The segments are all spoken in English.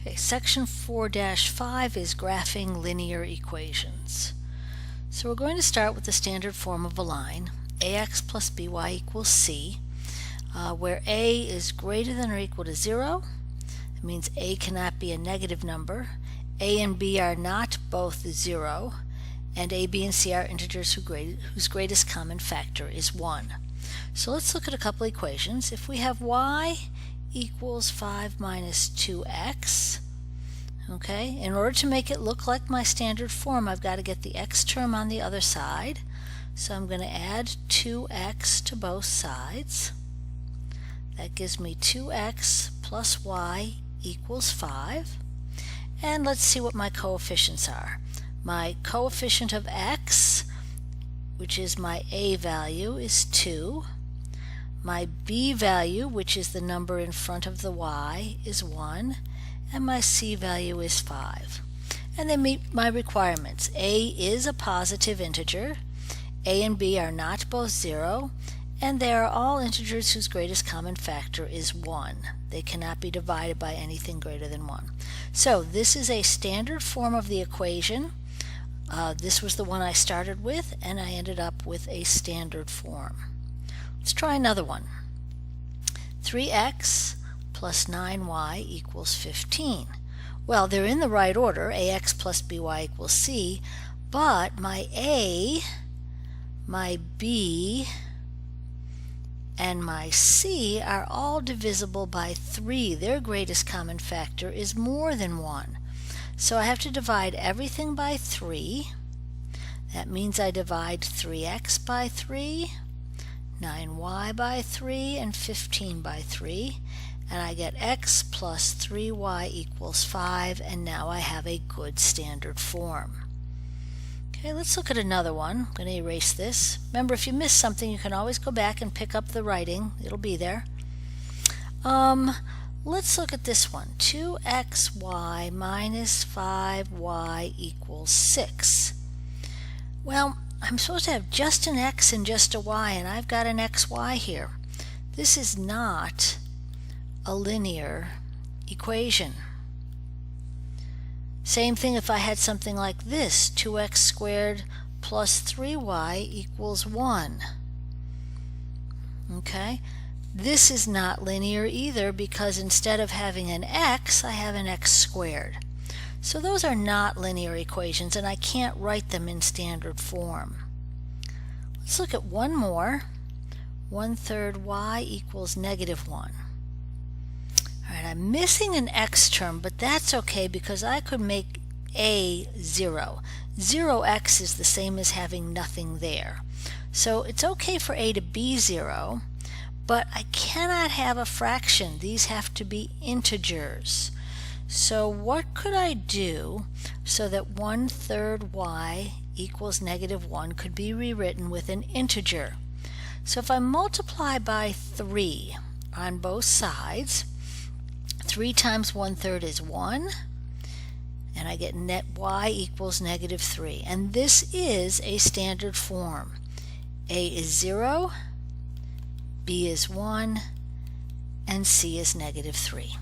Okay, section 4-5 is graphing linear equations. So we're going to start with the standard form of a line, ax plus by equals c, where a is greater than or equal to 0. It means a cannot be a negative number. A and b are not both 0, and a, b, and c are integers whose greatest common factor is 1. So let's look at a couple equations. If we have y equals 5 minus 2x, okay, in order to make it look like my standard form, I've got to get the x term on the other side. So I'm going to add 2x to both sides. That gives me 2x plus y equals 5. And let's see what my coefficients are. My coefficient of x, which is my a value, is 2. My b value, which is the number in front of the y, is 1. And my c value is 5. And they meet my requirements. A is a positive integer. A and b are not both 0. And they are all integers whose greatest common factor is 1. They cannot be divided by anything greater than 1. So this is a standard form of the equation. This was the one I started with, and I ended up with a standard form. Let's try another one. 3x plus 9y equals 15. Well, they're in the right order, ax plus by equals c, but my a, my b, and my c are all divisible by 3. Their greatest common factor is more than 1. So I have to divide everything by 3. That means I divide 3x by 3, 9y by 3, and 15 by 3. And I get x plus 3y equals 5, and now I have a good standard form. Okay, let's look at another one. I'm going to erase this. Remember, if you miss something, you can always go back and pick up the writing. It'll be there. Let's look at this one. 2xy minus 5y equals 6. Well, I'm supposed to have just an x and just a y, and I've got an xy here. This is not a linear equation. Same thing if I had something like this, 2x squared plus 3y equals 1. Okay, this is not linear either, because instead of having an x, I have an x squared. So those are not linear equations, and I can't write them in standard form. Let's look at one more. 1/3 y equals negative 1. Alright, I'm missing an x term, but that's okay because I could make a 0. 0x is the same as having nothing there. So it's okay for a to be 0, but I cannot have a fraction. These have to be integers. So what could I do so that 1/3 y equals negative 1 could be rewritten with an integer? So if I multiply by 3 on both sides, 3 times 1/3 is 1, and I get net y equals negative 3. And this is a standard form. A is 0, b is 1, and c is negative 3.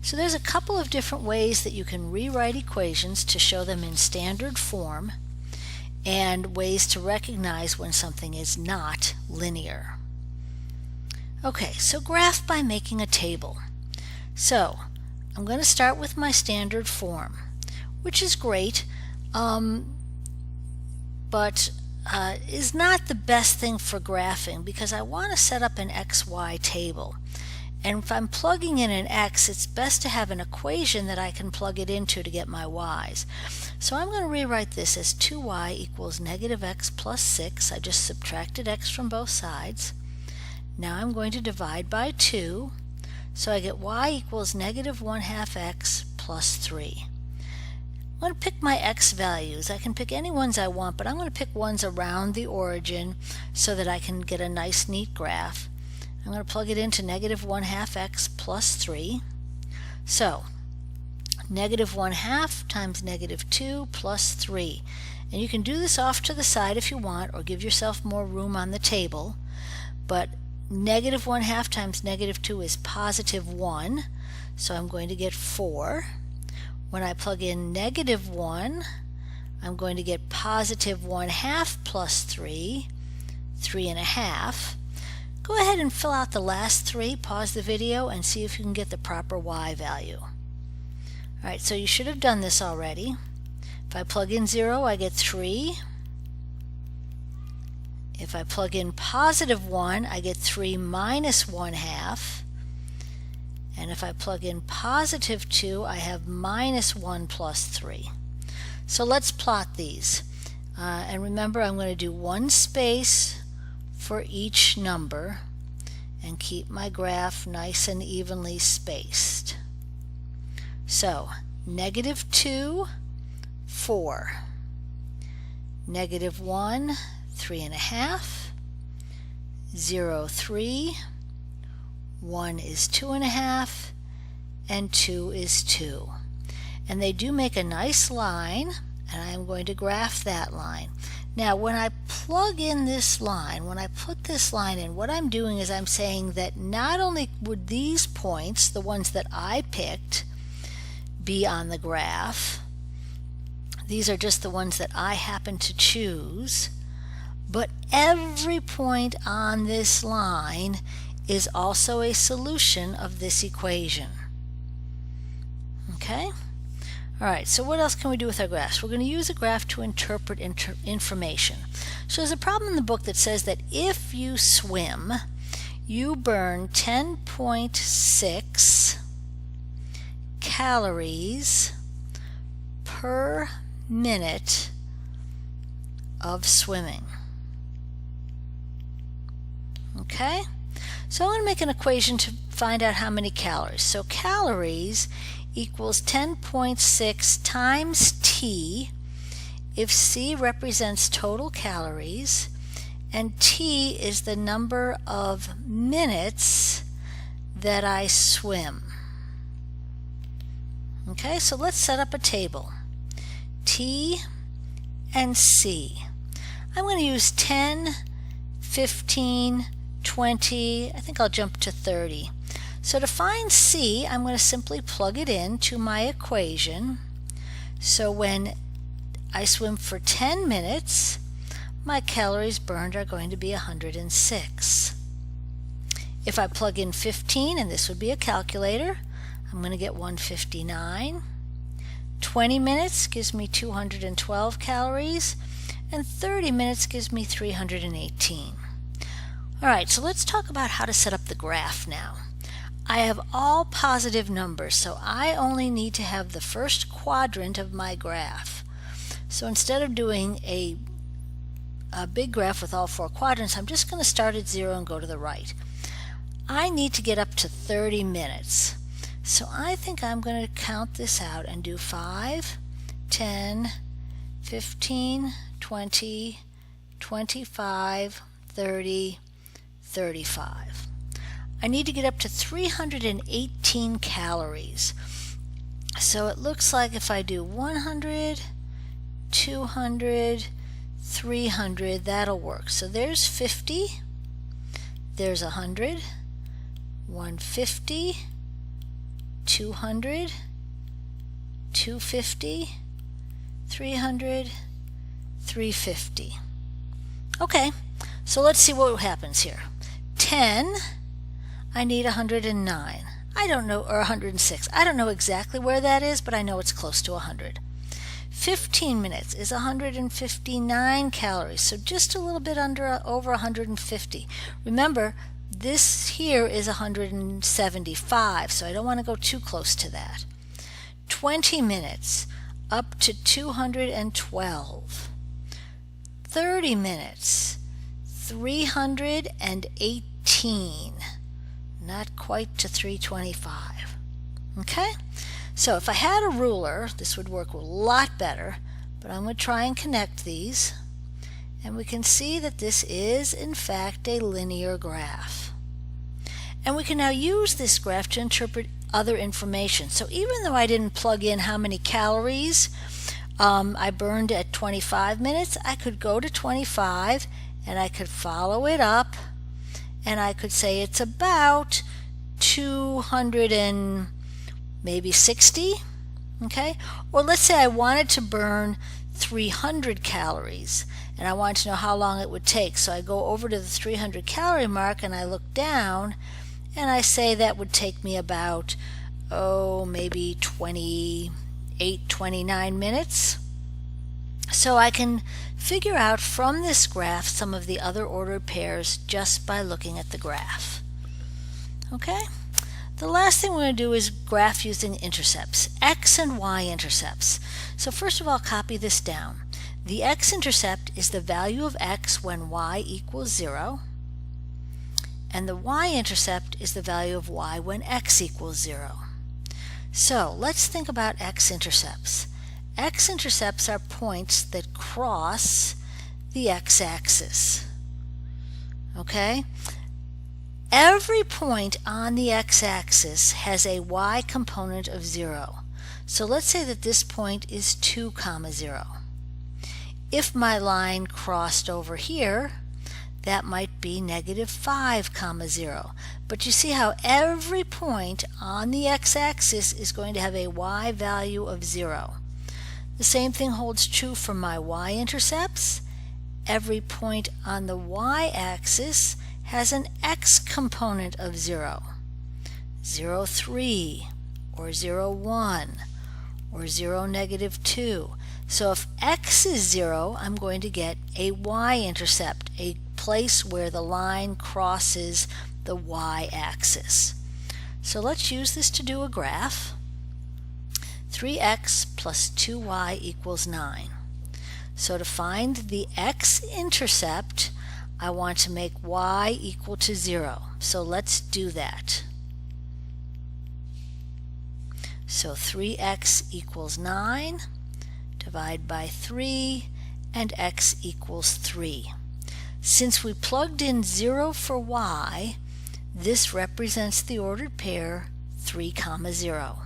So there's a couple of different ways that you can rewrite equations to show them in standard form, and ways to recognize when something is not linear. Okay, so graph by making a table. So I'm going to start with my standard form, which is great, but is not the best thing for graphing, because I want to set up an xy table. And if I'm plugging in an x, it's best to have an equation that I can plug it into to get my y's. So I'm going to rewrite this as 2y equals negative x plus 6. I just subtracted x from both sides. Now I'm going to divide by 2. So I get y equals negative 1/2 x plus 3. I'm going to pick my x values. I can pick any ones I want, but I'm going to pick ones around the origin so that I can get a nice neat graph. I'm going to plug it into negative 1/2 x plus 3. So negative 1/2 times negative 2 plus 3. And you can do this off to the side if you want, or give yourself more room on the table. But negative 1/2 times negative 2 is positive 1. so I'm going to get 4. When I plug in -1, I'm going to get positive 1/2 plus 3, 3.5. Go ahead and fill out the last 3, pause the video, and see if you can get the proper y value. Alright, so you should have done this already. If I plug in 0, I get 3. If I plug in positive 1, I get 3 minus 1/2. And if I plug in positive 2, I have minus 1 plus 3. So let's plot these. And remember, I'm going to do one space for each number and keep my graph nice and evenly spaced. So, -2, 4. -1, 3.5. 0, 3. 1 is 2.5, and 2 is 2. And they do make a nice line, and I am going to graph that line. Now, when I plug in this line, when I put this line in, what I'm doing is I'm saying that not only would these points, the ones that I picked, be on the graph, these are just the ones that I happen to choose, but every point on this line is also a solution of this equation. Okay? Alright, so what else can we do with our graphs? We're going to use a graph to interpret information. So there's a problem in the book that says that if you swim, you burn 10.6 calories per minute of swimming. Okay? So I'm going to make an equation to find out how many calories. So calories equals 10.6 times T if C represents total calories and T is the number of minutes that I swim. Okay, so let's set up a table. T and C. I'm going to use 10, 15, 20, I think I'll jump to 30. So to find C, I'm going to simply plug it in to my equation. So when I swim for 10 minutes, my calories burned are going to be 106. If I plug in 15, and this would be a calculator, I'm going to get 159. 20 minutes gives me 212 calories, and 30 minutes gives me 318. Alright, so let's talk about how to set up the graph now. I have all positive numbers, so I only need to have the first quadrant of my graph. So instead of doing a big graph with all 4 quadrants, I'm just going to start at 0 and go to the right. I need to get up to 30 minutes. So I think I'm going to count this out and do 5, 10, 15, 20, 25, 30, 35. I need to get up to 318 calories. So it looks like if I do 100, 200, 300, that'll work. So there's 50, there's 100, 150, 200, 250, 300, 350. Okay, so let's see what happens here. 10, I need 109. I don't know, or 106. I don't know exactly where that is, but I know it's close to 100. 15 minutes is 159 calories, so just a little bit over 150. Remember, this here is 175, so I don't want to go too close to that. 20 minutes, up to 212. 30 minutes, 318. Not quite to 325. Okay? So if I had a ruler, this would work a lot better, but I'm going to try and connect these, and we can see that this is, in fact, a linear graph. And we can now use this graph to interpret other information. So even though I didn't plug in how many calories I burned at 25 minutes, I could go to 25, and I could follow it up, and I could say it's about 200 and maybe 60, okay? Or let's say I wanted to burn 300 calories and I wanted to know how long it would take. So I go over to the 300 calorie mark and I look down and I say that would take me about, maybe 28, 29 minutes. So I can figure out from this graph some of the other ordered pairs just by looking at the graph. Okay? The last thing we're going to do is graph using intercepts, x and y intercepts. So first of all, copy this down. The x-intercept is the value of x when y equals 0, and the y-intercept is the value of y when x equals 0. So let's think about x-intercepts. X-intercepts are points that cross the x-axis. Okay? Every point on the x-axis has a y component of 0. So let's say that this point is 2, 0. If my line crossed over here, that might be -5, 0. But you see how every point on the x-axis is going to have a y value of 0. The same thing holds true for my y-intercepts. Every point on the y-axis has an x component of 0. 0, 3, or 0, 1, or 0, -2. So if x is 0, I'm going to get a y-intercept, a place where the line crosses the y-axis. So let's use this to do a graph. 3x plus 2y equals 9. So to find the x-intercept, I want to make y equal to 0. So let's do that. So 3x equals 9. Divide by 3, and x equals 3. Since we plugged in 0 for y, this represents the ordered pair 3, 0.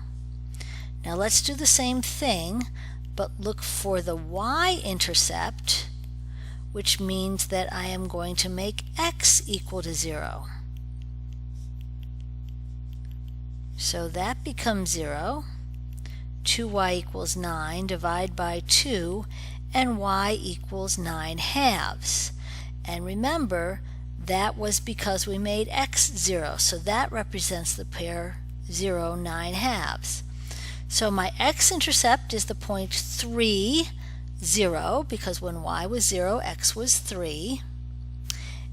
Now let's do the same thing, but look for the y-intercept, which means that I am going to make x equal to 0. So that becomes 0. 2y equals 9, divide by 2, and y equals 9/2. And remember, that was because we made x 0, so that represents the pair 0, 9/2. So my x-intercept is the point 3, 0, because when y was 0, x was 3.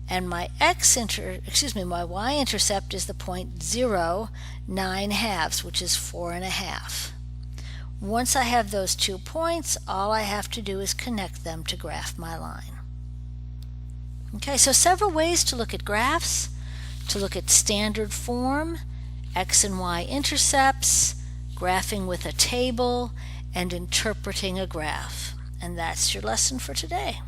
And my my y-intercept is the point 0, 9/2, which is 4.5. Once I have those 2 points, all I have to do is connect them to graph my line. Okay, so several ways to look at graphs: to look at standard form, x and y intercepts, graphing with a table, and interpreting a graph. And that's your lesson for today.